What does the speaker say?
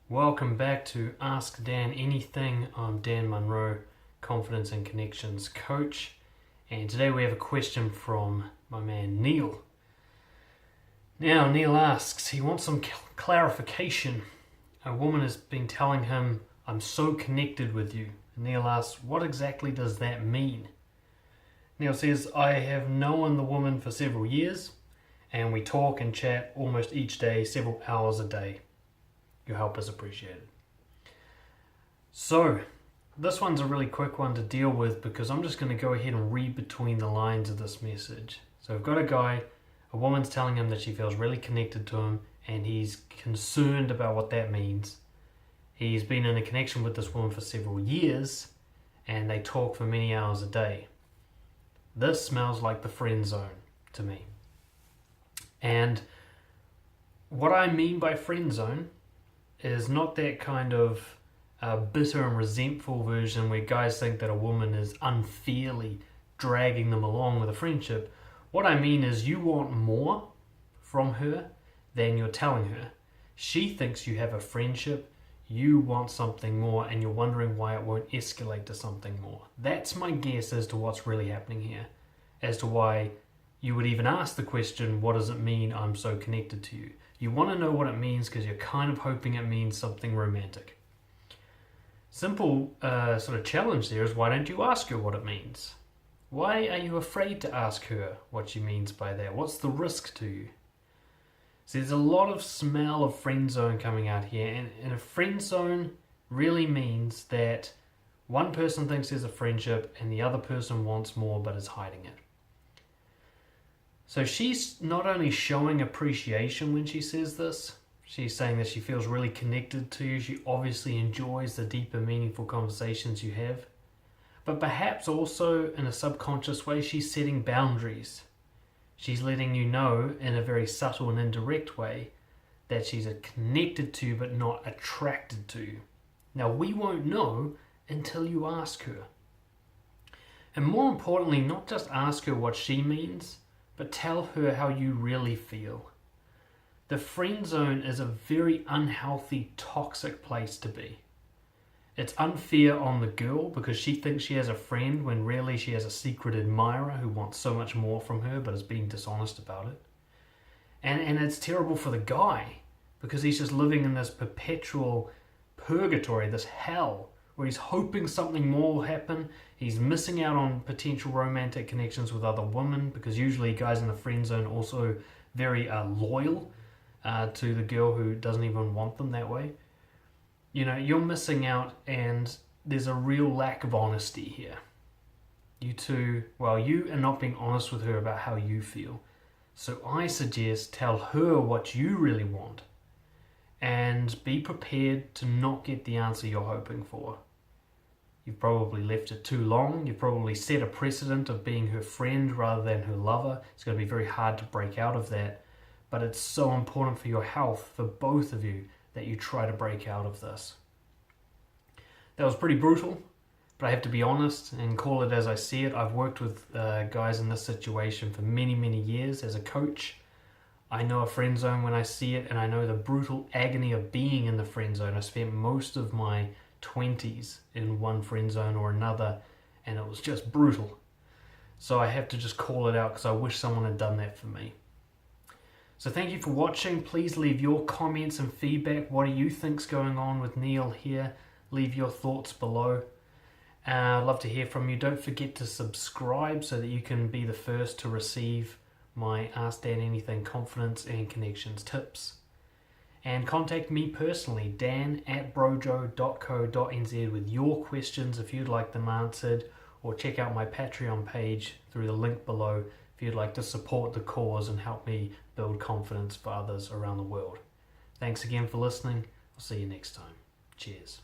Welcome back to Ask Dan Anything. I'm Dan Munro, Confidence and Connections Coach, and today we have a question from my man Neil. Now Neil asks, he wants some clarification. A woman has been telling him, "I'm so connected with you." And Neil asks, what exactly does that mean? Neil says, "I have known the woman for several years, and we talk and chat almost each day, several hours a day. Your help is appreciated." So, this one's a really quick one to deal with because I'm just going to go ahead and read between the lines of this message. So I've got a woman's telling him that she feels really connected to him and he's concerned about what that means. He's been in a connection with this woman for several years and they talk for many hours a day. This smells like the friend zone to me. And what I mean by friend zone is not that kind of bitter and resentful version where guys think that a woman is unfairly dragging them along with a friendship. What I mean is you want more from her than you're telling her. She thinks you have a friendship, you want something more, and you're wondering why it won't escalate to something more. That's my guess as to what's really happening here, as to why you would even ask the question, what does it mean I'm so connected to you? You want to know what it means because you're kind of hoping it means something romantic. Simple sort of challenge there is, why don't you ask her what it means? Why are you afraid to ask her what she means by that? What's the risk to you? So there's a lot of smell of friend zone coming out here, and a friend zone really means that one person thinks there's a friendship and the other person wants more but is hiding it. So she's not only showing appreciation when she says this, she's saying that she feels really connected to you. She obviously enjoys the deeper, meaningful conversations you have. But perhaps also in a subconscious way, she's setting boundaries. She's letting you know in a very subtle and indirect way that she's connected to you but not attracted to you. Now, we won't know until you ask her. And more importantly, not just ask her what she means, but tell her how you really feel. The friend zone is a very unhealthy, toxic place to be. It's unfair on the girl because she thinks she has a friend when really she has a secret admirer who wants so much more from her but is being dishonest about it. And it's terrible for the guy because he's just living in this perpetual purgatory, this hell, where he's hoping something more will happen. He's missing out on potential romantic connections with other women because usually guys in the friend zone are also very loyal to the girl who doesn't even want them that way. You know, you're missing out and there's a real lack of honesty here. You are not being honest with her about how you feel. So I suggest tell her what you really want and be prepared to not get the answer you're hoping for. You've probably left it too long. You've probably set a precedent of being her friend rather than her lover. It's going to be very hard to break out of that. But it's so important for your health, for both of you, that you try to break out of this. That was pretty brutal, but I have to be honest and call it as I see it. I've worked with guys in this situation for many, many years as a coach. I know a friend zone when I see it, and I know the brutal agony of being in the friend zone. I spent most of my 20s in one friend zone or another, and it was just brutal. So I have to just call it out because I wish someone had done that for me. So thank you for watching. Please leave your comments and feedback. What do you think's going on with Neil here? Leave your thoughts below. I'd love to hear from you. Don't forget to subscribe so that you can be the first to receive my Ask Dan Anything confidence and connections tips. And contact me personally, dan@brojo.co.nz, with your questions if you'd like them answered, or check out my Patreon page through the link below if you'd like to support the cause and help me build confidence for others around the world. Thanks again for listening. I'll see you next time. Cheers.